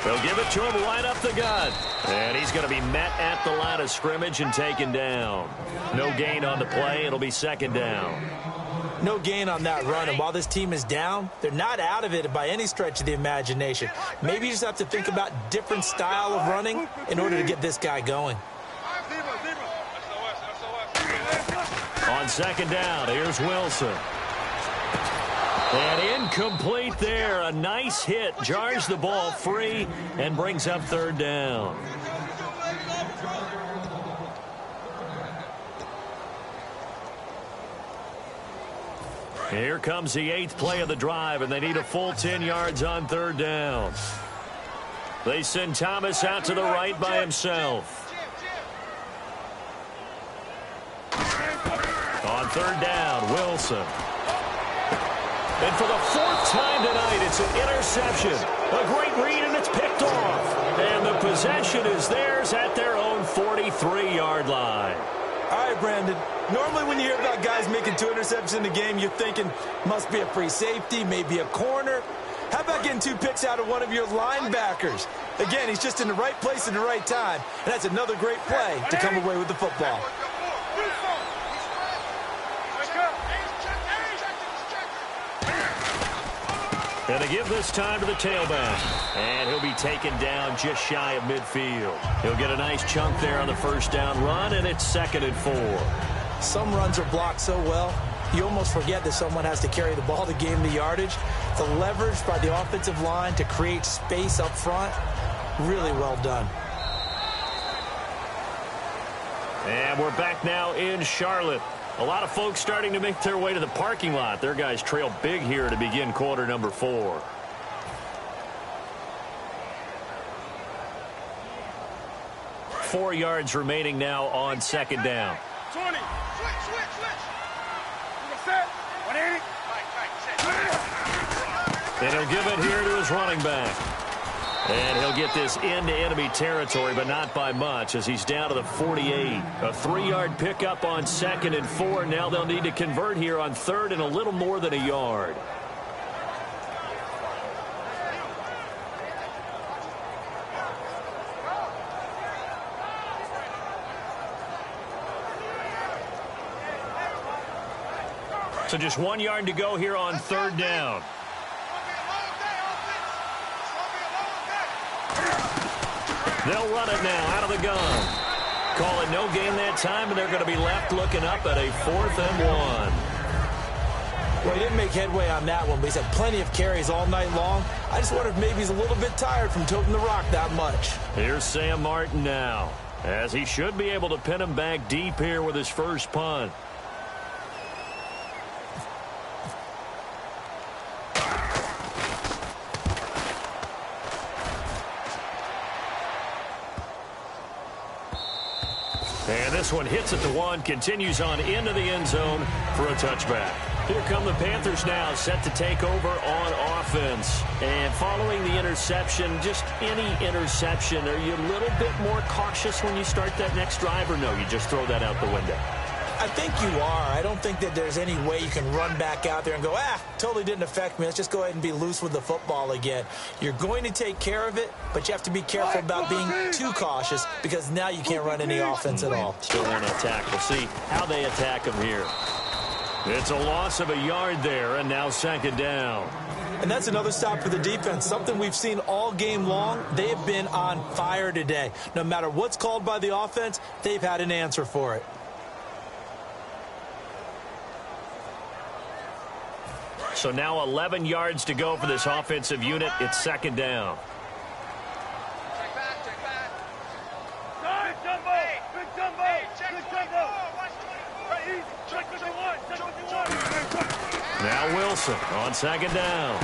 They'll give it to him right up the gut. And he's going to be met at the line of scrimmage and taken down. No gain on the play. It'll be 2nd down. No gain on that run. And while this team is down, they're not out of it by any stretch of the imagination. Maybe you just have to think about different style of running in order to get this guy going. On 2nd down, here's Wilson. And incomplete there. A nice hit. Jars the ball free and brings up 3rd down. Here comes the 8th play of the drive, and they need a full 10 yards on 3rd down. They send Thomas out to the right by himself. On 3rd down, Wilson. And for the 4th time tonight, it's an interception. A great read, and it's picked off. And the possession is theirs at their own 43-yard line. All right, Brandon. Normally when you hear about guys making 2 interceptions in the game, you're thinking must be a free safety, maybe a corner. How about getting 2 picks out of one of your linebackers? Again, he's just in the right place at the right time. And that's another great play to come away with the football. And they give this time to the tailback. And he'll be taken down just shy of midfield. He'll get a nice chunk there on the 1st down run, and it's 2nd and 4. Some runs are blocked so well, you almost forget that someone has to carry the ball to gain the yardage. The leverage by the offensive line to create space up front, really well done. And we're back now in Charlotte. A lot of folks starting to make their way to the parking lot. Their guys trail big here to begin quarter number 4. Four yards remaining now on 2nd down. 20. Switch. Set. 180. And he'll give it here to his running back. And he'll get this into enemy territory, but not by much, as he's down to the 48. A 3-yard pickup on 2nd and 4. Now they'll need to convert here on 3rd and a little more than a yard. So just 1 yard to go here on 3rd down. They'll run it now out of the gun. Call it no gain that time, and they're going to be left looking up at a 4th and 1. Well, he didn't make headway on that one, but he's had plenty of carries all night long. I just wonder if maybe he's a little bit tired from toting the rock that much. Here's Sam Martin now, as he should be able to pin him back deep here with his first punt. And this one hits at the 1, continues on into the end zone for a touchback. Here come the Panthers now, set to take over on offense. And following the interception, just any interception, are you a little bit more cautious when you start that next drive, or no, you just throw that out the window? I think you are. I don't think that there's any way you can run back out there and go, totally didn't affect me. Let's just go ahead and be loose with the football again. You're going to take care of it, but you have to be careful about being too cautious because now you can't run any offense at all. Still want to attack. We'll see how they attack him here. It's a loss of a yard there, and now 2nd down. And that's another stop for the defense, something we've seen all game long. They have been on fire today. No matter what's called by the offense, they've had an answer for it. So now 11 yards to go for this offensive unit. It's 2nd down. Check back. Big jumbo. Big jumbo. Right, easy. Check 21. Now Wilson on 2nd down.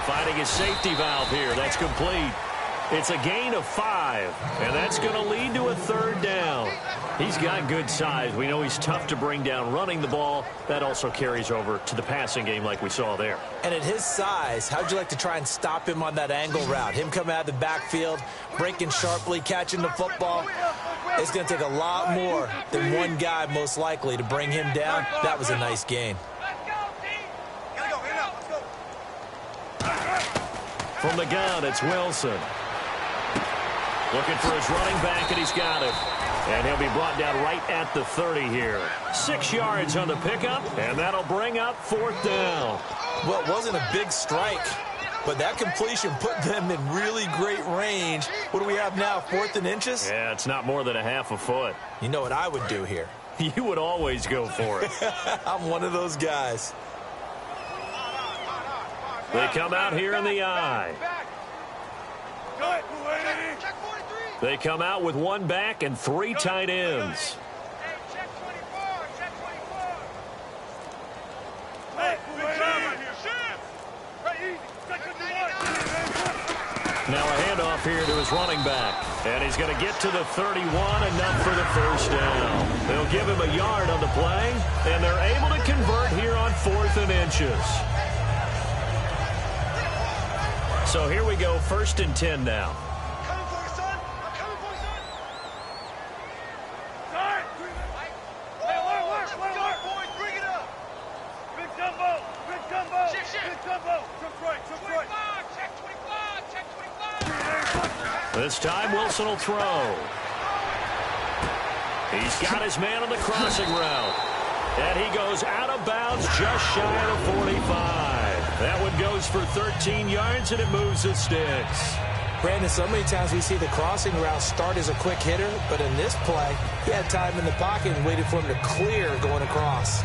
Finding his safety valve here. That's complete. It's a gain of 5, and that's going to lead to a 3rd down. He's got good size. We know he's tough to bring down running the ball. That also carries over to the passing game like we saw there. And at his size, how'd you like to try and stop him on that angle route? Him coming out of the backfield, breaking sharply, catching the football. It's going to take a lot more than one guy most likely to bring him down. That was a nice gain. From the gun, it's Wilson. Looking for his running back, and he's got it. And he'll be brought down right at the 30 here. 6 yards on the pickup, and that'll bring up 4th down. Well, it wasn't a big strike, but that completion put them in really great range. What do we have now, 4th and inches? Yeah, it's not more than a half a foot. You know what I would do here? You would always go for it. I'm one of those guys. They come out here in the eye. They come out with 1 back and 3 tight ends. Now a handoff here to his running back. And he's going to get to the 31, enough for the 1st down. They'll give him a yard on the play, and they're able to convert here on 4th and inches. So here we go, 1st and 10 now. This time, Wilson will throw. He's got his man on the crossing route. And he goes out of bounds just shy of 45. That one goes for 13 yards, and it moves the sticks. Brandon, so many times we see the crossing route start as a quick hitter, but in this play, he had time in the pocket and waited for him to clear going across.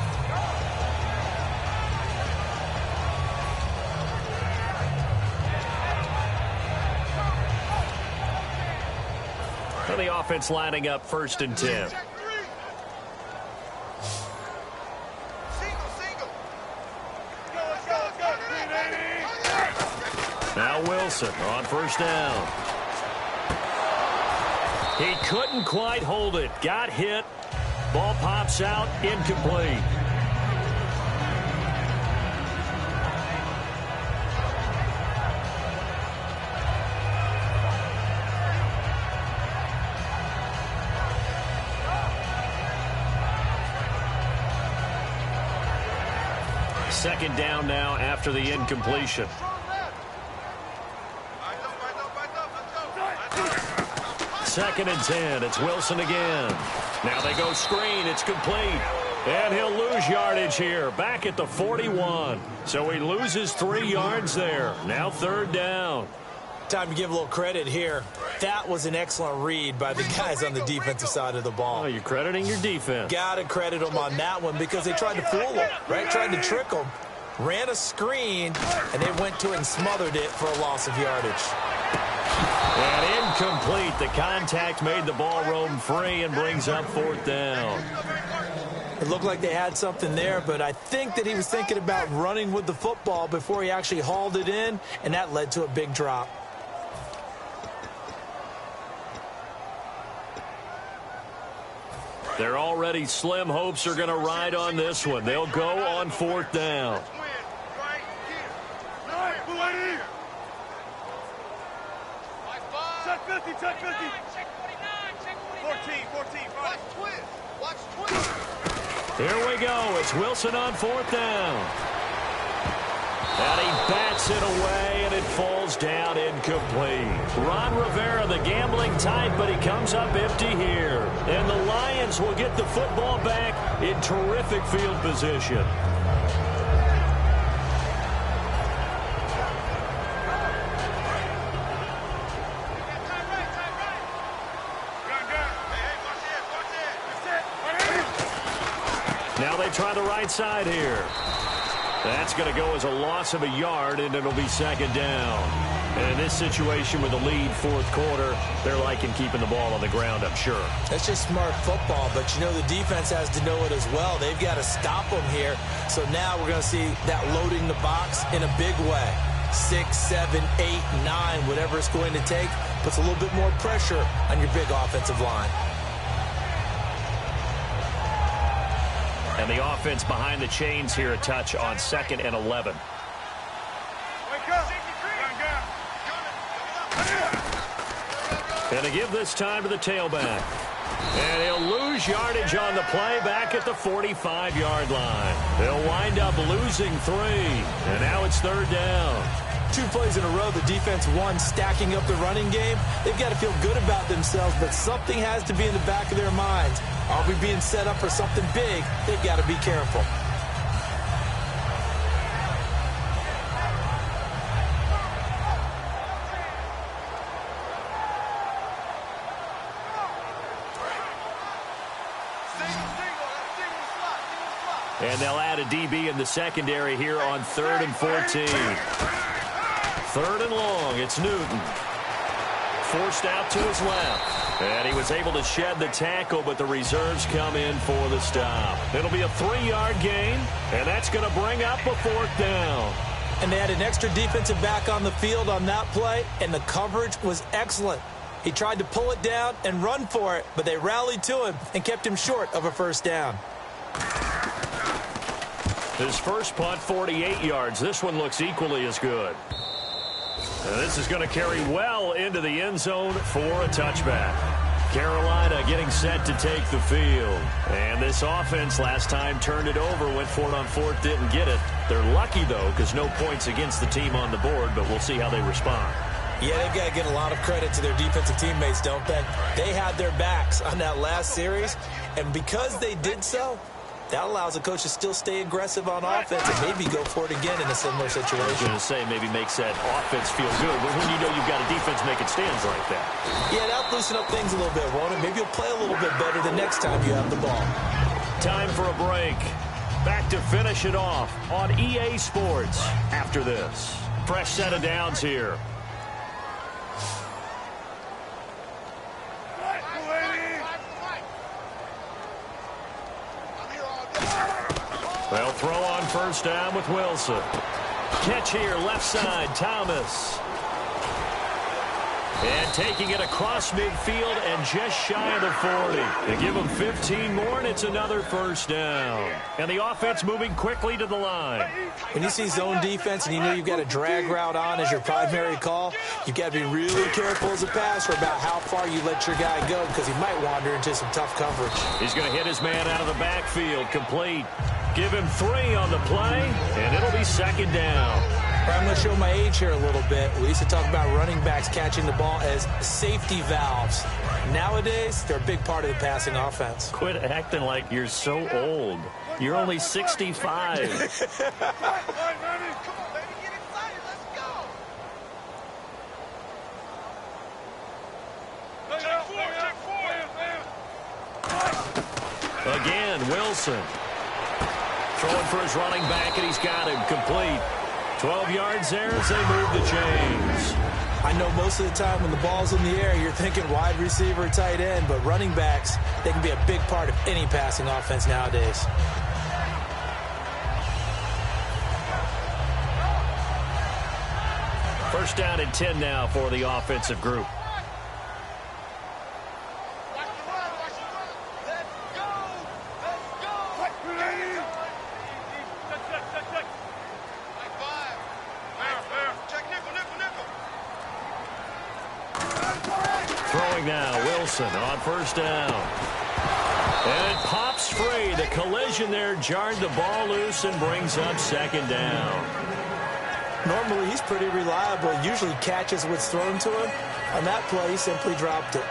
And the offense lining up 1st and 10. Now Wilson on 1st down. He couldn't quite hold it. Got hit. Ball pops out. Incomplete. second down now after the incompletion. Second and 10. It's Wilson again. Now they go screen. It's complete. And he'll lose yardage here. Back at the 41. So he loses 3 yards there. Now third down. Time to give a little credit here. That was an excellent read by the guys on the defensive side of the ball. Oh, you're crediting your defense. Got to credit them on that one because they tried to fool them, right? Tried to trick them. Ran a screen, and they went to it and smothered it for a loss of yardage. And incomplete. The contact made the ball roam free and brings up fourth down. It looked like they had something there, but I think that he was thinking about running with the football before he actually hauled it in, and that led to a big drop. They're already slim hopes are going to ride on this one. They'll go on fourth down. Check 50, check 50. 14. Watch twist. Here we go. It's Wilson on fourth down. And he bats it away, and it falls down incomplete. Ron Rivera, the gambling type, but he comes up empty here. And the Lions will get the football back in terrific field position. Now they try the right side here. That's going to go as a loss of a yard, and it'll be second down. And in this situation with the lead fourth quarter, they're liking keeping the ball on the ground, I'm sure. That's just smart football, but you know the defense has to know it as well. They've got to stop them here. So now we're going to see that loading the box in a big way. 6, 7, 8, 9, whatever it's going to take, puts a little bit more pressure on your big offensive line. And the offense behind the chains here a touch on 2nd and 11. And to give this time to the tailback. And he'll lose yardage on the play back at the 45-yard line. They'll wind up losing 3. And now it's third down. 2 plays in a row, the defense won, stacking up the running game. They've got to feel good about themselves, but something has to be in the back of their minds. Are we being set up for something big? They've got to be careful. And they'll add a DB in the secondary here on 3rd and 14. 3rd and long. It's Newton. Forced out to his left. And he was able to shed the tackle, but the reserves come in for the stop. It'll be a 3-yard gain, and that's going to bring up a 4th down. And they had an extra defensive back on the field on that play, and the coverage was excellent. He tried to pull it down and run for it, but they rallied to him and kept him short of a first down. His first punt, 48 yards. This one looks equally as good. And this is going to carry well into the end zone for a touchback. Carolina getting set to take the field. And this offense last time turned it over, went for it on 4th, didn't get it. They're lucky, though, because no points against the team on the board, but we'll see how they respond. Yeah, they've got to give a lot of credit to their defensive teammates, don't they? They had their backs on that last series, and because they did so, that allows the coach to still stay aggressive on offense and maybe go for it again in a similar situation. I was going to say maybe makes that offense feel good, but when you know you've got a defense making stands like that. Yeah, that'll loosen up things a little bit, won't it? Maybe you'll play a little bit better the next time you have the ball. Time for a break. Back to finish it off on EA Sports after this. Fresh set of downs here. They'll throw on first down with Wilson. Catch here, left side, Thomas. And taking it across midfield and just shy of the 40. They give him 15 more, and it's another first down. And the offense moving quickly to the line. When you see zone defense and you know you've got a drag route on as your primary call, you've got to be really careful as a passer about how far you let your guy go because he might wander into some tough coverage. He's going to hit his man out of the backfield, complete. Give him 3 on the play, and it'll be second down. I'm going to show my age here a little bit. We used to talk about running backs catching the ball as safety valves. Nowadays, they're a big part of the passing offense. Quit acting like you're so old. You're only 65. Again, Wilson. Throwing for his running back, and he's got him complete. 12 yards there as they move the chains. I know most of the time when the ball's in the air, you're thinking wide receiver, tight end, but running backs, they can be a big part of any passing offense nowadays. First down and 10 now for the offensive group. Throwing now, Wilson on first down. And it pops free. The collision there jarred the ball loose and brings up second down. Normally, he's pretty reliable. Usually catches what's thrown to him. On that play, he simply dropped it.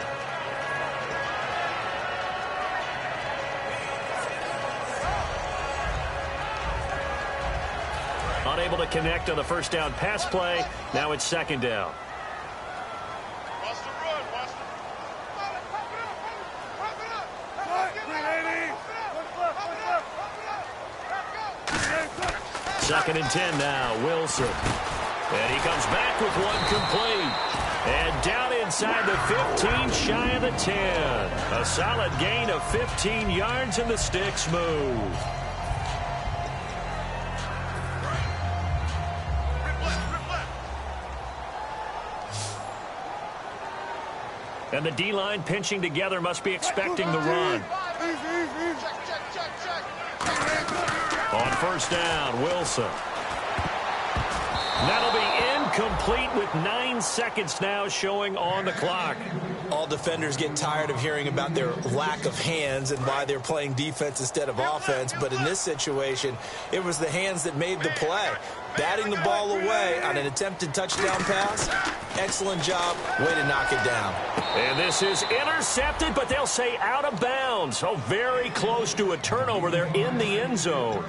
Unable to connect on the first down pass play. Now it's second down. Second and 10 now, Wilson. And he comes back with one complete. And down inside the 15, shy of the 10. A solid gain of 15 yards, and the sticks move. And the D-line pinching together, must be expecting the run. On first down, Wilson. That'll be incomplete with 9 seconds now showing on the clock. All defenders get tired of hearing about their lack of hands and why they're playing defense instead of offense. But in this situation, it was the hands that made the play. Batting the ball away on an attempted touchdown pass. Excellent job. Way to knock it down. And this is intercepted, but they'll say out of bounds. Oh, very close to a turnover there in the end zone.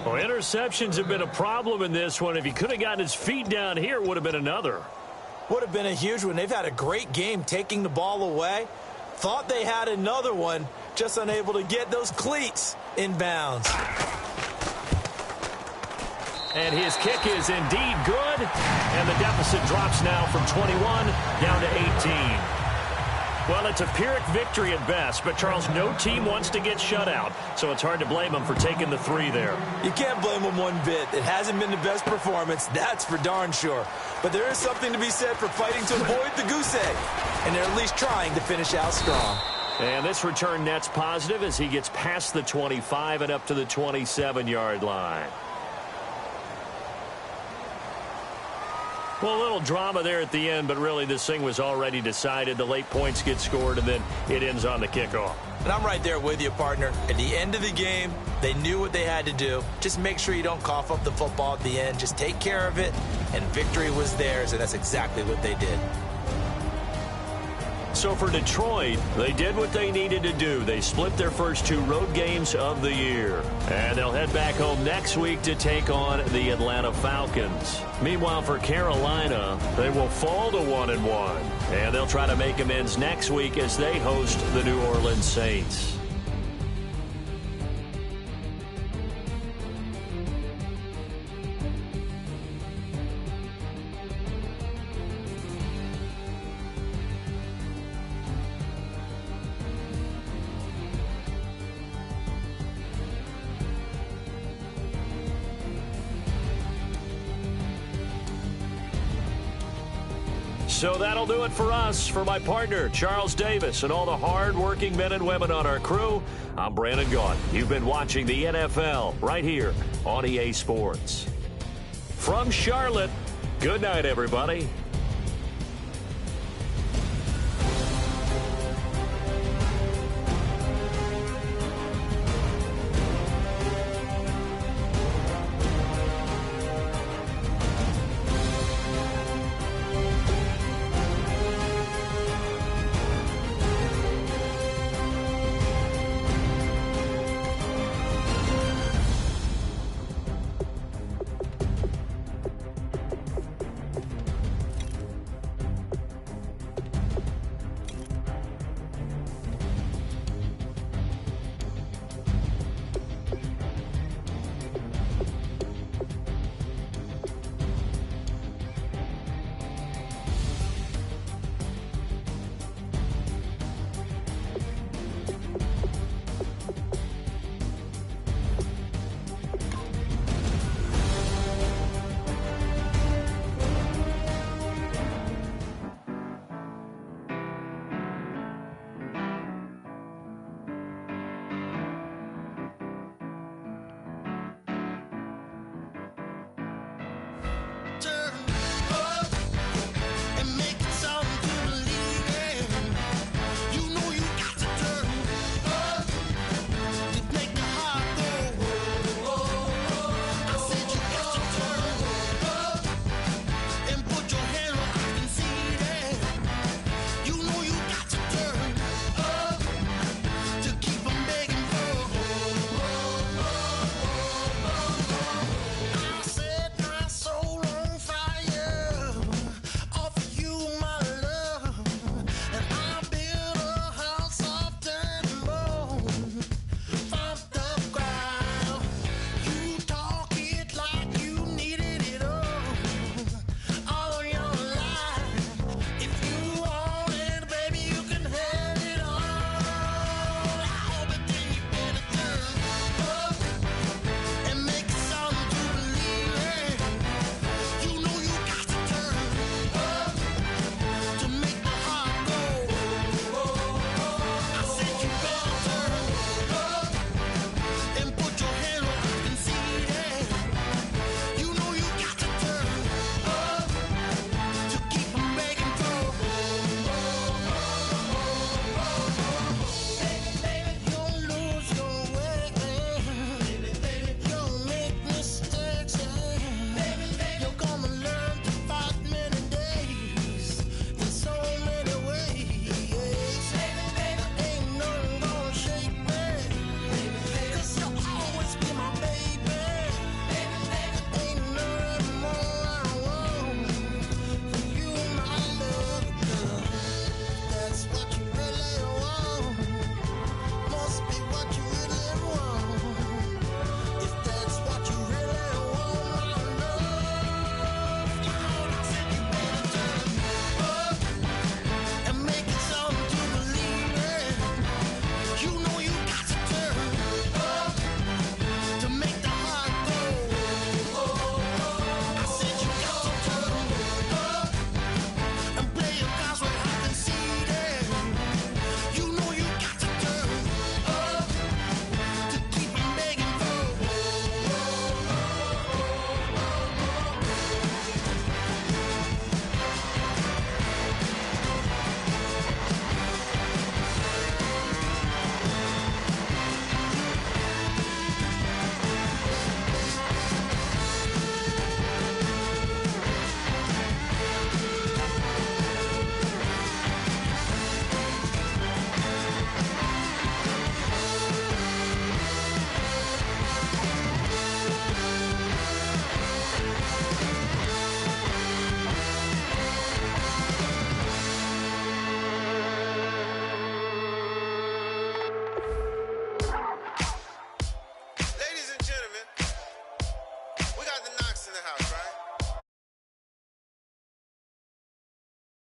Well, interceptions have been a problem in this one. If he could have gotten his feet down here, it would have been another. Would have been a huge one. They've had a great game taking the ball away. Thought they had another one, just unable to get those cleats in bounds. And his kick is indeed good. And the deficit drops now from 21 down to 18. Well, it's a Pyrrhic victory at best, but, Charles, no team wants to get shut out, so it's hard to blame them for taking the 3 there. You can't blame them one bit. It hasn't been the best performance, that's for darn sure. But there is something to be said for fighting to avoid the goose egg, and they're at least trying to finish out strong. And this return net's positive as he gets past the 25 and up to the 27-yard line. Well, a little drama there at the end, but really this thing was already decided. The late points get scored, and then it ends on the kickoff. And I'm right there with you, partner. At the end of the game, they knew what they had to do. Just make sure you don't cough up the football at the end. Just take care of it, and victory was theirs, and that's exactly what they did. So for Detroit, they did what they needed to do. They split their first 2 road games of the year. And they'll head back home next week to take on the Atlanta Falcons. Meanwhile, for Carolina, they will fall to 1-1. And they'll try to make amends next week as they host the New Orleans Saints. So that'll do it for us. For my partner, Charles Davis, and all the hard-working men and women on our crew, I'm Brandon Gaudin. You've been watching the NFL right here on EA Sports. From Charlotte, good night, everybody.